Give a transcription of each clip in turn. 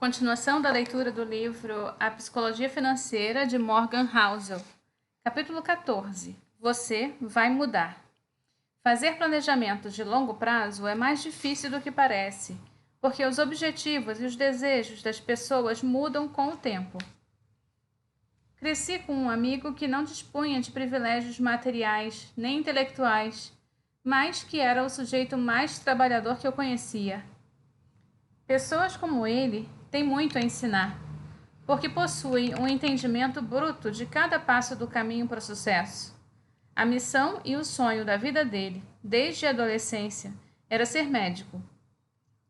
Continuação da leitura do livro A Psicologia Financeira, de Morgan Housel. Capítulo 14. Você vai mudar. Fazer planejamentos de longo prazo é mais difícil do que parece, porque os objetivos e os desejos das pessoas mudam com o tempo. Cresci com um amigo que não dispunha de privilégios materiais nem intelectuais, mas que era o sujeito mais trabalhador que eu conhecia. Pessoas como ele têm muito a ensinar, porque possuem um entendimento bruto de cada passo do caminho para o sucesso. A missão e o sonho da vida dele, desde a adolescência, era ser médico.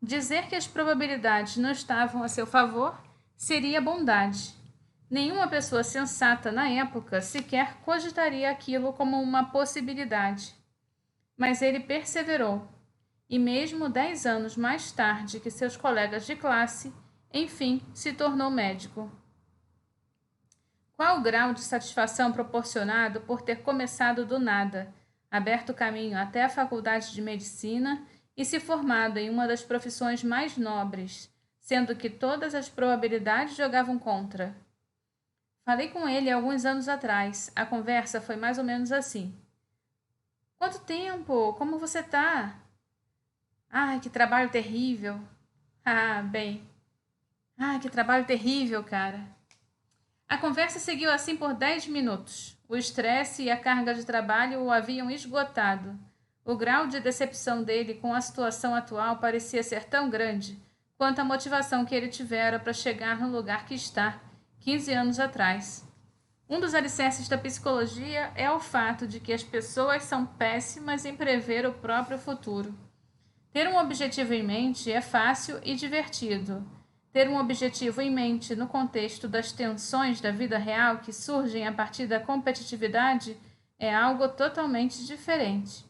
Dizer que as probabilidades não estavam a seu favor seria bondade. Nenhuma pessoa sensata na época sequer cogitaria aquilo como uma possibilidade. Mas ele perseverou, e mesmo 10 anos mais tarde que seus colegas de classe, enfim, se tornou médico. Qual o grau de satisfação proporcionado por ter começado do nada, aberto caminho até a faculdade de medicina e se formado em uma das profissões mais nobres, sendo que todas as probabilidades jogavam contra? Falei com ele alguns anos atrás. A conversa foi mais ou menos assim. Quanto tempo? Como você tá? Ai, que trabalho terrível. Que trabalho terrível, cara. A conversa seguiu assim por 10 minutos. O estresse e a carga de trabalho o haviam esgotado. O grau de decepção dele com a situação atual parecia ser tão grande quanto a motivação que ele tivera para chegar no lugar que está, 15 anos atrás. Um dos alicerces da psicologia é o fato de que as pessoas são péssimas em prever o próprio futuro. Ter um objetivo em mente é fácil e divertido. Ter um objetivo em mente no contexto das tensões da vida real que surgem a partir da competitividade é algo totalmente diferente.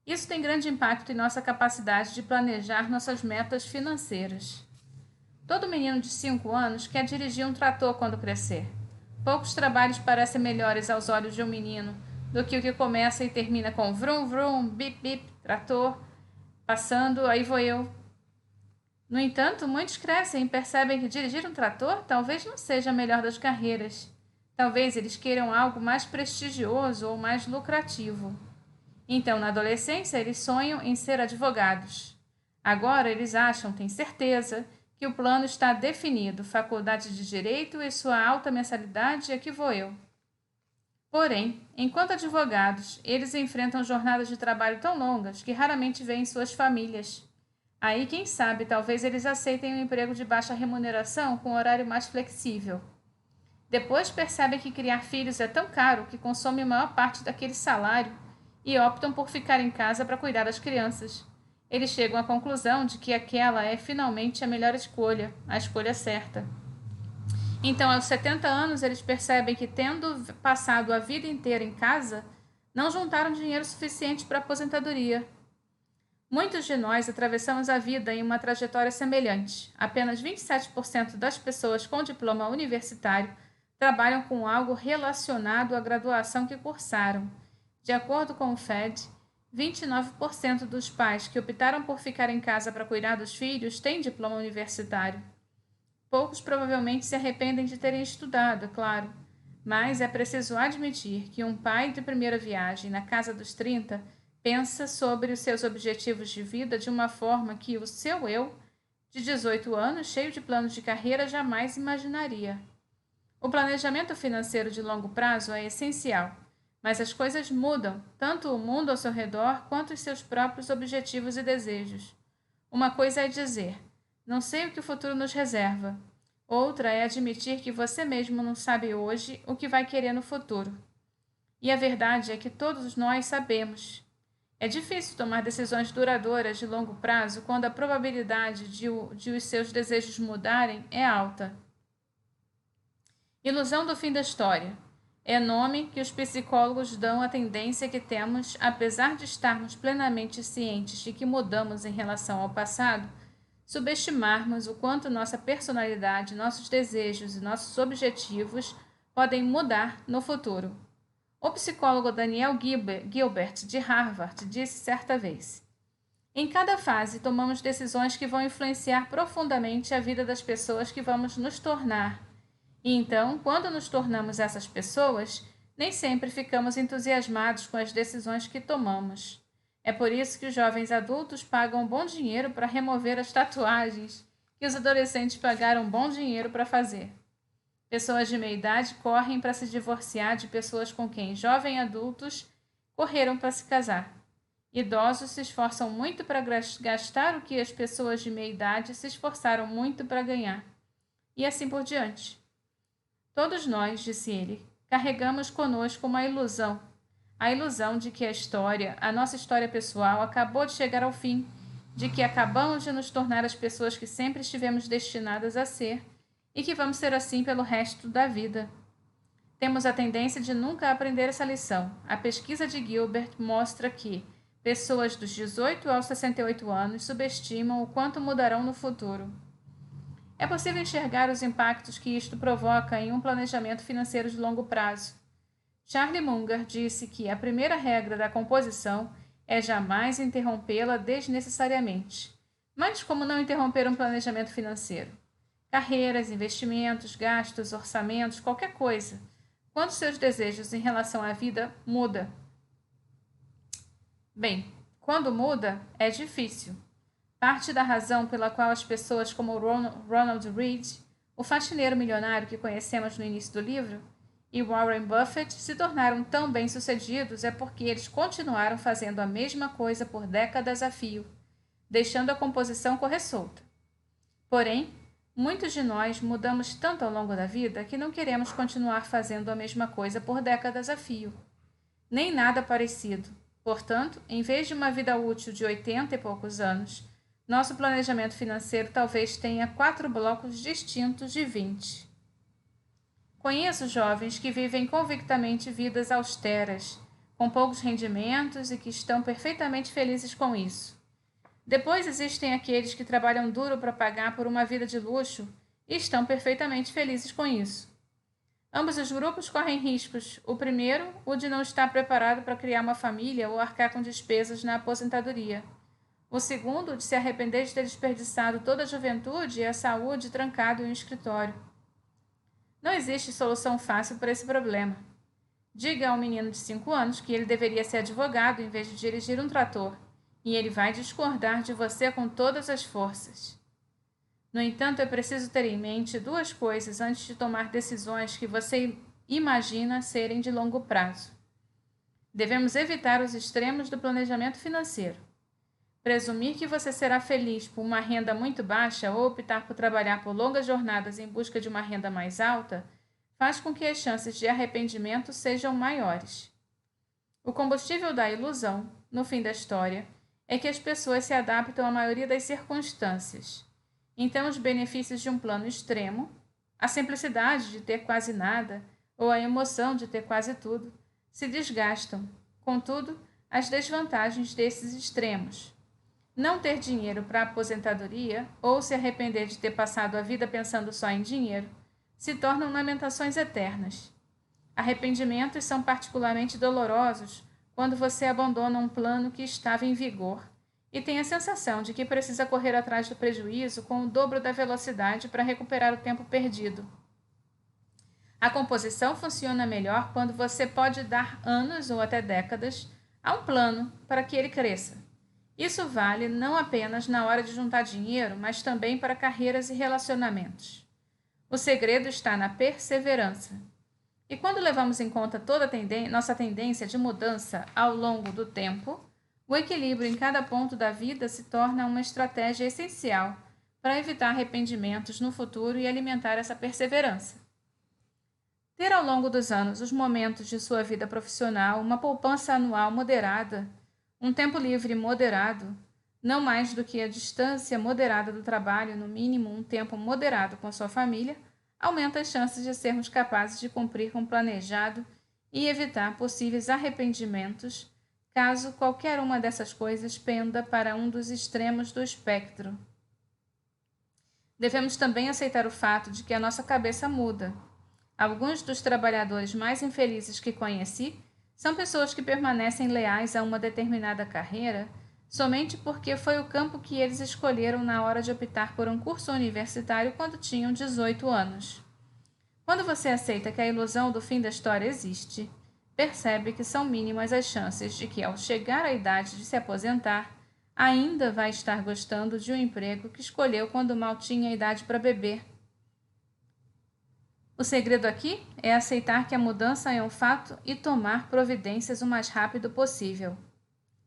Isso tem grande impacto em nossa capacidade de planejar nossas metas financeiras. Todo menino de 5 anos quer dirigir um trator quando crescer. Poucos trabalhos parecem melhores aos olhos de um menino do que o que começa e termina com vrum vrum, bip bip, trator, passando, aí vou eu. No entanto, muitos crescem e percebem que dirigir um trator talvez não seja a melhor das carreiras. Talvez eles queiram algo mais prestigioso ou mais lucrativo. Então, na adolescência, eles sonham em ser advogados. Agora, eles acham, têm certeza, que o plano está definido, faculdade de direito e sua alta mensalidade, aqui vou eu. Porém, enquanto advogados, eles enfrentam jornadas de trabalho tão longas que raramente veem suas famílias. Aí, quem sabe, talvez eles aceitem um emprego de baixa remuneração com horário mais flexível. Depois percebem que criar filhos é tão caro que consome a maior parte daquele salário e optam por ficar em casa para cuidar das crianças. Eles chegam à conclusão de que aquela é finalmente a melhor escolha, a escolha certa. Então, aos 70 anos, eles percebem que, tendo passado a vida inteira em casa, não juntaram dinheiro suficiente para a aposentadoria. Muitos de nós atravessamos a vida em uma trajetória semelhante. Apenas 27% das pessoas com diploma universitário trabalham com algo relacionado à graduação que cursaram. De acordo com o Fed, 29% dos pais que optaram por ficar em casa para cuidar dos filhos têm diploma universitário. Poucos provavelmente se arrependem de terem estudado, é claro, mas é preciso admitir que um pai de primeira viagem na casa dos 30 pensa sobre os seus objetivos de vida de uma forma que o seu eu, de 18 anos, cheio de planos de carreira, jamais imaginaria. O planejamento financeiro de longo prazo é essencial, mas as coisas mudam, tanto o mundo ao seu redor quanto os seus próprios objetivos e desejos. Uma coisa é dizer, não sei o que o futuro nos reserva. Outra é admitir que você mesmo não sabe hoje o que vai querer no futuro. E a verdade é que todos nós sabemos. É difícil tomar decisões duradouras de longo prazo quando a probabilidade de os seus desejos mudarem é alta. Ilusão do fim da história. É nome que os psicólogos dão à tendência que temos, apesar de estarmos plenamente cientes de que mudamos em relação ao passado, subestimarmos o quanto nossa personalidade, nossos desejos e nossos objetivos podem mudar no futuro. O psicólogo Daniel Gilbert, de Harvard, disse certa vez: Em cada fase, tomamos decisões que vão influenciar profundamente a vida das pessoas que vamos nos tornar. E então, quando nos tornamos essas pessoas, nem sempre ficamos entusiasmados com as decisões que tomamos. É por isso que os jovens adultos pagam bom dinheiro para remover as tatuagens que os adolescentes pagaram bom dinheiro para fazer. Pessoas de meia idade correm para se divorciar de pessoas com quem jovens adultos correram para se casar. Idosos se esforçam muito para gastar o que as pessoas de meia idade se esforçaram muito para ganhar. E assim por diante. Todos nós, disse ele, carregamos conosco uma ilusão. A ilusão de que a nossa história pessoal, acabou de chegar ao fim, de que acabamos de nos tornar as pessoas que sempre estivemos destinadas a ser e que vamos ser assim pelo resto da vida. Temos a tendência de nunca aprender essa lição. A pesquisa de Gilbert mostra que pessoas dos 18 aos 68 anos subestimam o quanto mudarão no futuro. É possível enxergar os impactos que isto provoca em um planejamento financeiro de longo prazo. Charlie Munger disse que a primeira regra da composição é jamais interrompê-la desnecessariamente. Mas como não interromper um planejamento financeiro? Carreiras, investimentos, gastos, orçamentos, qualquer coisa. Quando seus desejos em relação à vida muda. Bem, quando muda, é difícil. Parte da razão pela qual as pessoas como Ronald Reed, o faxineiro milionário que conhecemos no início do livro, e Warren Buffett se tornaram tão bem-sucedidos é porque eles continuaram fazendo a mesma coisa por décadas a fio, deixando a composição correr solta. Porém, muitos de nós mudamos tanto ao longo da vida que não queremos continuar fazendo a mesma coisa por décadas a fio. Nem nada parecido. Portanto, em vez de uma vida útil de 80 e poucos anos, nosso planejamento financeiro talvez tenha 4 blocos distintos de 20. Conheço jovens que vivem convictamente vidas austeras, com poucos rendimentos e que estão perfeitamente felizes com isso. Depois existem aqueles que trabalham duro para pagar por uma vida de luxo e estão perfeitamente felizes com isso. Ambos os grupos correm riscos. O primeiro, o de não estar preparado para criar uma família ou arcar com despesas na aposentadoria. O segundo, de se arrepender de ter desperdiçado toda a juventude e a saúde trancado em um escritório. Não existe solução fácil para esse problema. Diga a um menino de 5 anos que ele deveria ser advogado em vez de dirigir um trator, e ele vai discordar de você com todas as forças. No entanto, é preciso ter em mente 2 coisas antes de tomar decisões que você imagina serem de longo prazo. Devemos evitar os extremos do planejamento financeiro. Presumir que você será feliz por uma renda muito baixa ou optar por trabalhar por longas jornadas em busca de uma renda mais alta faz com que as chances de arrependimento sejam maiores. O combustível da ilusão, no fim da história, é que as pessoas se adaptam à maioria das circunstâncias. Então, os benefícios de um plano extremo, a simplicidade de ter quase nada ou a emoção de ter quase tudo, se desgastam. Contudo, as desvantagens desses extremos, não ter dinheiro para a aposentadoria ou se arrepender de ter passado a vida pensando só em dinheiro, se tornam lamentações eternas. Arrependimentos são particularmente dolorosos quando você abandona um plano que estava em vigor e tem a sensação de que precisa correr atrás do prejuízo com o dobro da velocidade para recuperar o tempo perdido. A composição funciona melhor quando você pode dar anos ou até décadas a um plano para que ele cresça. Isso vale não apenas na hora de juntar dinheiro, mas também para carreiras e relacionamentos. O segredo está na perseverança. E quando levamos em conta toda nossa tendência de mudança ao longo do tempo, o equilíbrio em cada ponto da vida se torna uma estratégia essencial para evitar arrependimentos no futuro e alimentar essa perseverança. Ter ao longo dos anos os momentos de sua vida profissional uma poupança anual moderada, um tempo livre moderado, não mais do que a distância moderada do trabalho, no mínimo um tempo moderado com a sua família, aumenta as chances de sermos capazes de cumprir com o planejado e evitar possíveis arrependimentos, caso qualquer uma dessas coisas penda para um dos extremos do espectro. Devemos também aceitar o fato de que a nossa cabeça muda. Alguns dos trabalhadores mais infelizes que conheci são pessoas que permanecem leais a uma determinada carreira somente porque foi o campo que eles escolheram na hora de optar por um curso universitário quando tinham 18 anos. Quando você aceita que a ilusão do fim da história existe, percebe que são mínimas as chances de que, ao chegar à idade de se aposentar, ainda vai estar gostando de um emprego que escolheu quando mal tinha idade para beber. O segredo aqui é aceitar que a mudança é um fato e tomar providências o mais rápido possível.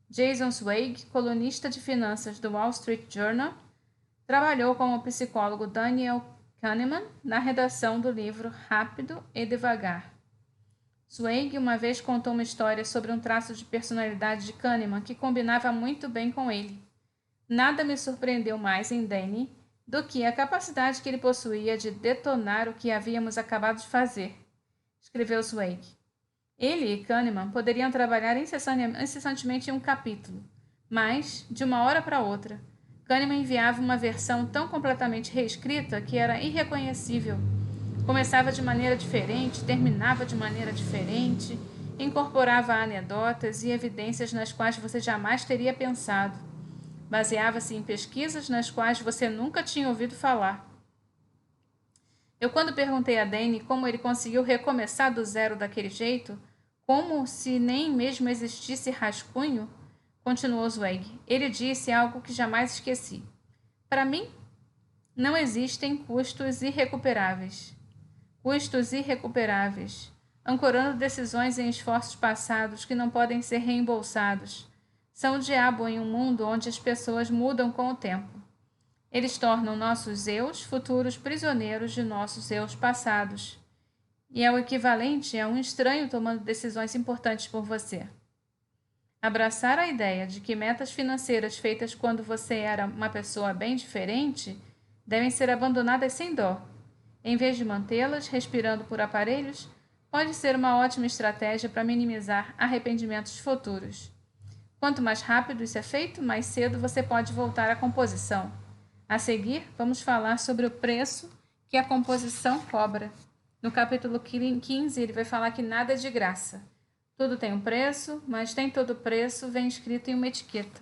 Jason Zweig, colunista de finanças do Wall Street Journal, trabalhou com o psicólogo Daniel Kahneman na redação do livro Rápido e Devagar. Zweig uma vez contou uma história sobre um traço de personalidade de Kahneman que combinava muito bem com ele. Nada me surpreendeu mais em Danny do que a capacidade que ele possuía de detonar o que havíamos acabado de fazer, escreveu Zweig. Ele e Kahneman poderiam trabalhar incessantemente em um capítulo, mas, de uma hora para outra, Kahneman enviava uma versão tão completamente reescrita que era irreconhecível. Começava de maneira diferente, terminava de maneira diferente, incorporava anedotas e evidências nas quais você jamais teria pensado. Baseava-se em pesquisas nas quais você nunca tinha ouvido falar. Quando perguntei a Danny como ele conseguiu recomeçar do zero daquele jeito, como se nem mesmo existisse rascunho, continuou Zweig. Ele disse algo que jamais esqueci. Para mim, não existem custos irrecuperáveis. Custos irrecuperáveis, ancorando decisões em esforços passados que não podem ser reembolsados. São o diabo em um mundo onde as pessoas mudam com o tempo. Eles tornam nossos eus futuros prisioneiros de nossos eus passados. E é o equivalente a um estranho tomando decisões importantes por você. Abraçar a ideia de que metas financeiras feitas quando você era uma pessoa bem diferente devem ser abandonadas sem dó. Em vez de mantê-las respirando por aparelhos, pode ser uma ótima estratégia para minimizar arrependimentos futuros. Quanto mais rápido isso é feito, mais cedo você pode voltar à composição. A seguir, vamos falar sobre o preço que a composição cobra. No capítulo 15, ele vai falar que nada é de graça. Tudo tem um preço, mas nem todo preço vem escrito em uma etiqueta.